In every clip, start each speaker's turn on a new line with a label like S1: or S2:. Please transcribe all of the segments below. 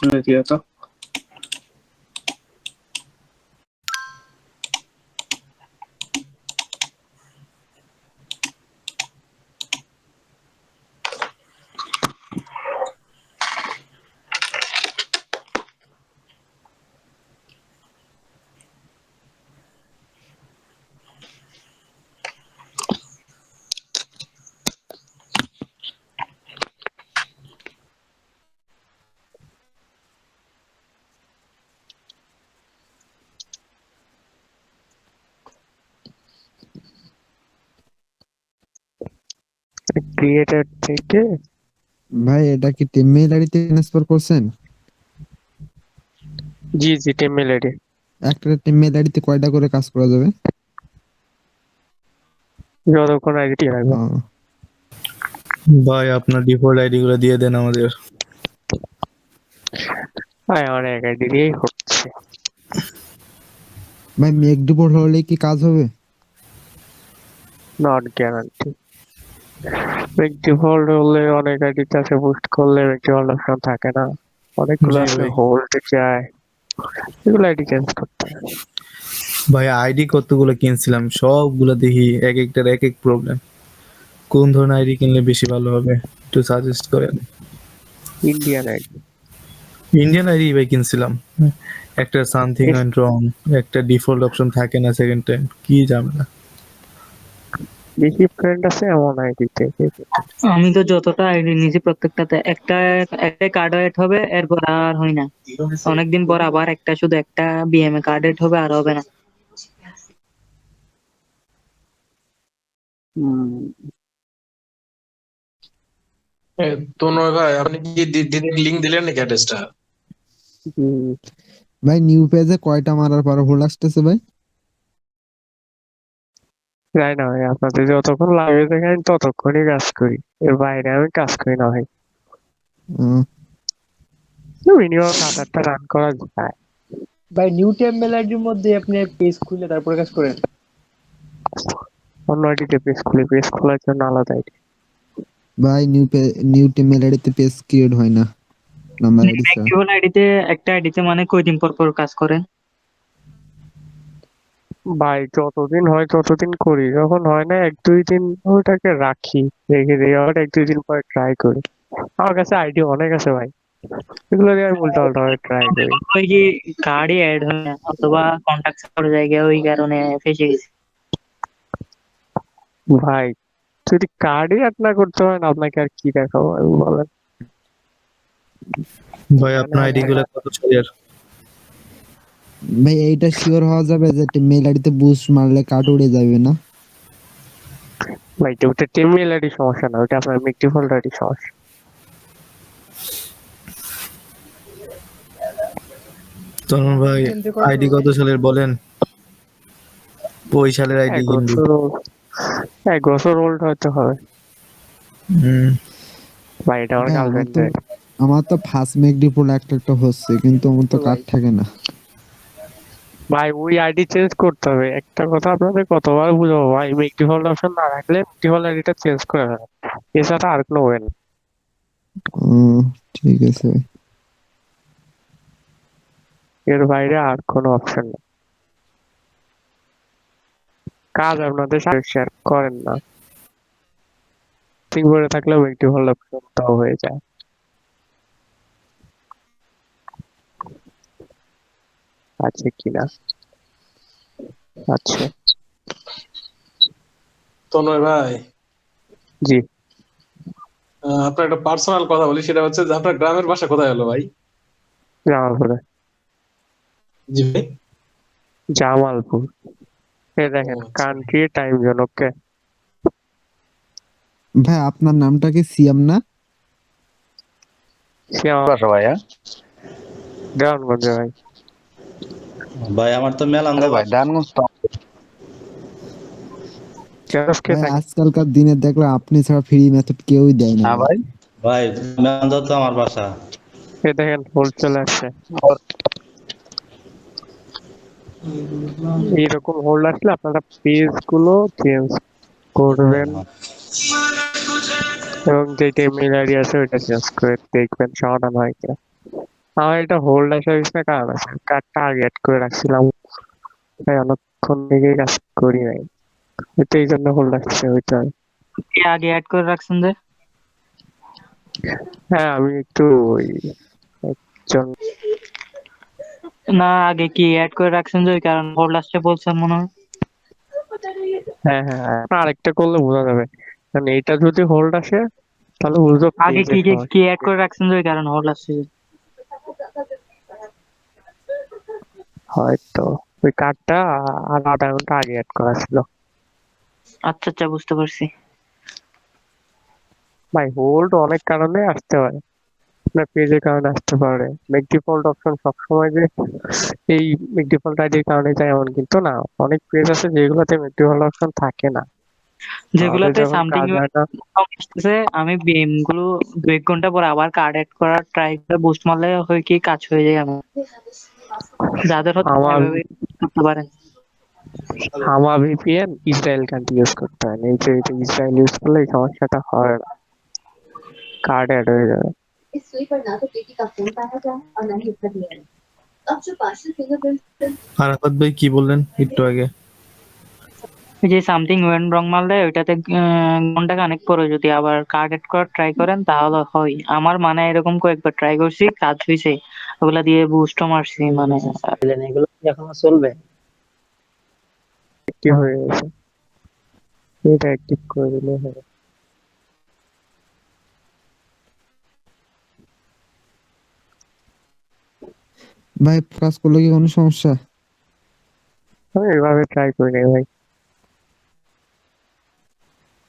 S1: শুনে দিয়ে তো
S2: ক্রিয়েটর থেকে
S3: ভাই এটা কি টিম মেইল আইডিতে ট্রান্সফার করছেন?
S2: জি টিমেল আইডি
S3: একটা টিম মেইল আইডিতে কয়টা করে কাজ করা যাবে?
S2: যতক্ষণ আইডি রাখবে।
S4: ভাই আপনার ডিফল্ট আইডি গুলো দিয়ে দেন আমাদের।
S2: ভাই আমার এক আইডি দিয়েই হচ্ছে।
S3: ভাই মেক ডিপোর্ট হলে কি কাজ হবে?
S2: Not guarantee. ডিফল্ট হলে অনেক আইডিতে আছে, বুস্ট করলে ডিফল্ট অপশন থাকে না, অনেকগুলো
S4: জি
S2: আছে
S4: ভাই।
S2: হোল্ড যায়, এগুলো আইডি চেঞ্জ করতে হয়।
S4: ভাই আইডি কতগুলো কিনছিলাম, সবগুলো দেখি এক একটার এক এক প্রবলেম। কোন ধরনের আইডি কিনলে বেশি ভালো হবে একটু সাজেস্ট করেন।
S2: ইন্ডিয়ান আইডি
S4: ইন্ডিয়ান আইডি ভাই কিনছিলাম, একটা সামথিং ওয়েন্ট রং, একটা ডিফল্ট অপশন থাকে না সেকেন্ড টাইম, কি ঝামেলা।
S2: বেশি ফ্রেন্ড আছে এমন আইডিতে।
S5: আমি তো যতটা আইডি নিয়েছি প্রত্যেকটাতে একটা একটা কার্ড এড হবে, এরপর আর হয় না। অনেকদিন পর আবার একটা শুধু একটা বিএমএ কার্ড এড হবে, আর হবে না।
S1: তনয় ভাই আপনি কি ডিরেক্ট লিংক দিলেন নাকি অ্যাড্রেসটা?
S3: ভাই নিউ পেজে কয়টা মারার পর হোল্ড আসতেছে ভাই?
S2: জানি না ভাই, আপনাদের যতক্ষণ লাগে দেখেন ততক্ষণই কাজ করি, এর বাইরে আমি কাজ করি না ভাই।
S3: উম,
S2: মিনিমাম 7-8টা রান করা যায়।
S6: ভাই নিউ টেম্পল আইডির মধ্যে আপনি পেজ খুলে তারপরে কাজ করেন।
S2: অন্য আইডিতে পেজ খোলার জন্য আলাদা আইডি।
S3: ভাই নিউ টিম মেইল আইডিতে পেজ ক্রিয়েট হয় না নাম্বার আইডি ছাড়া।
S5: অ্যাক্টিভ আইডিতে একটা আইডিতে মানে কয়দিন পর পর কাজ করেন?
S2: ভাই যতদিন হয় ততদিন করি, যখন হয় না 1-2 দিন ওটাকে রাখি, রেখে দিই, আবার 1-2 দিন পরে ট্রাই করি। আমার কাছে আইডি অনেক আছে ভাই, এগুলো দিয়ে আমি উল্টা পাল্টা ভাবে ট্রাই করি।
S5: ওই কি কার্ডই অ্যাড হয় না, অথবা কন্টাক্ট করা জায়গায়, ওই কারণে ফেসে গেছি।
S2: ভাই যদি কার্ডই অ্যাড না করতে পারেন আপনাকে আর কি দেখাবো আমি বলেন।
S4: ভাই আপনার আইডি গুলো কত ছয়ের?
S3: ভাই এইটা শিওর হওয়া যাবে যে টিম মেইল আইডিতে বুস্ট মারলে কার্ড উড়ে যাবে না?
S2: ভাই ওটা টিম মেল আইডি সমস্যা না, ওটা আপনার মিক ডিফল্ট আইডি সমস্যা।
S4: তরুণ ভাই আইডি কত সালের বলেন, ওই সালের আইডি কিনবি।
S2: 1 বছর ওল্ড হতে হবে ভাই, এটা আমার
S3: ভাই
S2: গার্লফ্রেন্ডের।
S3: আমার তো ফার্স্ট মেক ডিপোর্ট একটা হচ্ছে, কিন্তু আমার তো কার্ড থাকে না।
S2: ভাই ওই আইডি চেঞ্জ করতে হবে, একটা কথা আপনাদের কতবার বুঝাবো ভাই, মেক ডিফল্ট অপশন না রাখলে ডিফল্ট আইডিটা চেঞ্জ করে দেবেন, এছাড়া আর কোনো ওয়ে নেই।
S3: ঠিক আছে ভাই।
S2: এর বাইরে আর কোনো অপশন নেই। কাজ আপনাদের শেয়ার করেন না, ঠিক করে থাকলে মেক ডিফল্ট অপশনটাও হয়ে যায়। আছে কিনা? আচ্ছা
S1: তনয় ভাই
S2: জি।
S1: আপনার একটা পার্সোনাল কথা বলি, সেটা হচ্ছে যে আপনার গ্রামের বাসা কোথায় হলো ভাই?
S2: জামালপুরে।
S1: জি ভাই।
S2: জামালপুর। এই দেখেন কান্ট্রি টাইম জোন ওকে।
S3: ভাই আপনার নামটা কি সিয়াম না?
S7: বাসা ভাইয়া
S2: দেওয়ানগঞ্জে ভাই।
S7: ভাই আমার তো মেলান্দা ভাই ডানগঞ্জ তো।
S3: ভাই আজকালকার দিনে দেখলে আপনি ছাড়া ফ্রি মেথড কেউই দেয় না
S7: ভাই ভাই মেলান্দা তো আমার বাসা।
S2: এই দেখেন হোল্ড চলে আসছে, এইরকম হোল্ড আসলে আপনারা পেজ গুলো চেঞ্জ করবেন এবং যেটা মেল আইডি আছে ওইটা চেঞ্জ করে দেখবেন সমাধান হয় কিনা। আমার এটা হোল্ড আসা হয়েছে না, কারণ আছে কার্ডটা আগে অ্যাড করে রাখছিলাম, তাই অনেকক্ষণ থেকে কাজ করি নাই, তো এই জন্য হোল্ড আসছে হয়তো।
S5: কে আগে অ্যাড করে রাখছেন যে?
S2: হ্যাঁ আমি একটু ওই একজন,
S5: না আগে কি অ্যাড করে রাখছেন যে ওই কারণ হোল্ড আসছে বলছেন মনে হয়।
S2: হ্যাঁ হ্যাঁ হ্যাঁ, আরেকটা করলে বোঝা যাবে, কারণ এটা যদি হোল্ড আসে তাহলে বুঝবো
S5: আগে
S2: পেজের
S5: কি
S2: সমস্যা।
S5: অ্যাড করে রাখছেন যে ওই কারণ হোল্ড আসছে।
S2: হয়তো ওই কার্ডটা আর আধা ঘন্টা আগে অ্যাড করা ছিল।
S5: আচ্ছা আচ্ছা বুঝতে পারছি।
S2: ভাই হোল্ড অনেক কারণে আসতে পারে, আপনার পেজের কারণে আসতে পারে, মেক ডিফল্ট অপশন সবসময় যে এই মেক ডিফল্ট আইডির কারণে যায় এমন কিন্তু না, অনেক পেজ আছে যেগুলোতে মেক ডিফল্ট অপশন থাকে না, আমাদের
S5: যেগুলাতে
S2: যখন
S5: সামথিং
S2: কাজ হয় না।
S5: আসতেছে আমি বিএম গুলো 2 1 ঘন্টা পর আবার কার্ড অ্যাড করার ট্রাই করে বুস্ট মারলে হয় কি কাজ হয়ে যায় আমার। যাদের হচ্ছে
S2: আমার
S5: এভাবে করতে পারেন।
S2: আমার ভিপিএন ইসরায়েল কান্ট্রি ইউজ করতে হয় না, এই যে এটা ইসরায়েল ইউজ করলে এই সমস্যাটা হয় না, কার্ড অ্যাড হয়ে যাবে।
S8: इस सुई पर ना तो टीटी का खून पाया गया है और ना ही उसका डीएनए। अब जो पार्शियल फिंगरप्रिंट
S4: আরাফাত ভাই কি বললেন একটু আগে?
S5: ওই যে সামথিং ওয়েন্ট রং মারলে ওইটাতে ঘন্টা খানেক পরে যদি আবার কার্ড এড করার ট্রাই করেন তাহলে হয়। আমার মানে এরকম কয়েকবার ট্রাই করছি, কাজ হয়েছে। ওগুলা দিয়ে বুস্টও মারছি মানে এগুলো কি এখনো চলবে?
S2: অ্যাক্টিভ হয়ে গেছে, এটা অ্যাক্টিভ করে দিলে হবে।
S3: ভাই ফোকাস করলে কি কোনো সমস্যা?
S2: আমি এভাবে ট্রাই করি নাই ভাই,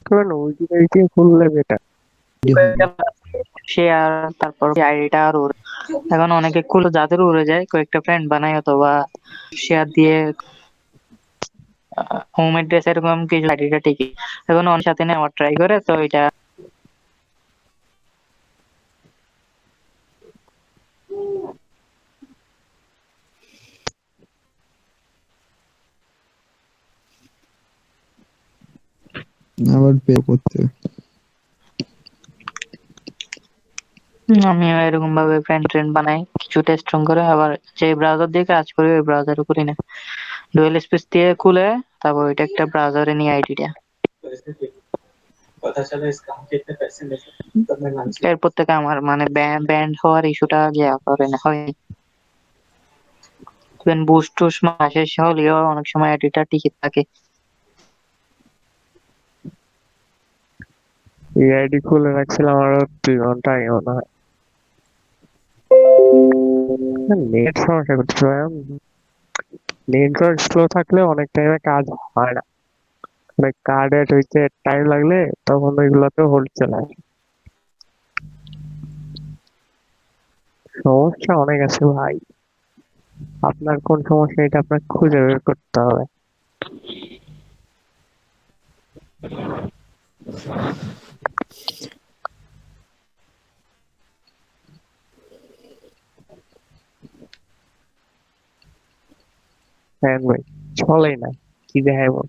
S2: কারণ ওই দিয়ে খুললে বেটার।
S5: শেয়ার তারপর আইডিটা আর ওর এখন অনেকে খুলে যাদের উড়ে যায় কয়েকটা ফ্রেন্ড বানায় অথবা শেয়ার দিয়ে হোম অ্যাড্রেস এরকম কিছু আইডিটা ঠিকই এখন অনেক সাথে নেওয়ার ট্রাই করে তো এটা
S3: আবার পে করতে হবে।
S5: আমিও এরকম ভাবে ফ্রেন্ড বানাই কিছু টেস্ট রান করে আবার যে ব্রাউজার দিয়ে কাজ করি ওই ব্রাউজারে করি না, ডুয়েল স্পেস দিয়ে খুলে তারপর ওইটা একটা ব্রাউজারে নিয়ে আইডিটা এরপর থেকে আমার মানে ব্যান্ড হওয়ার ইস্যুটা করে না হয়নি। বুস্ট টুস মাসে হলেও অনেক সময় আইডিটা টিকে থাকে।
S2: এই আইডি খুলে রাখছিলাম আরো 2 ঘন্টা আগে মনে হয়, নেট সমস্যা করতেছে ভাই, নেটওয়ার্ক স্লো থাকলে অনেক টাইমে কাজ হয় না, মানে কার্ড এড হইতে টাইম লাগলে তখন ওইগুলোতে হোল্ড চলে আসে। সমস্যা অনেক আছে ভাই, আপনার কোন সমস্যা এটা আপনাকে খুঁজে বের করতে হবে। হ্যাঁ ভাই, চলেই না, কি দেখাবো।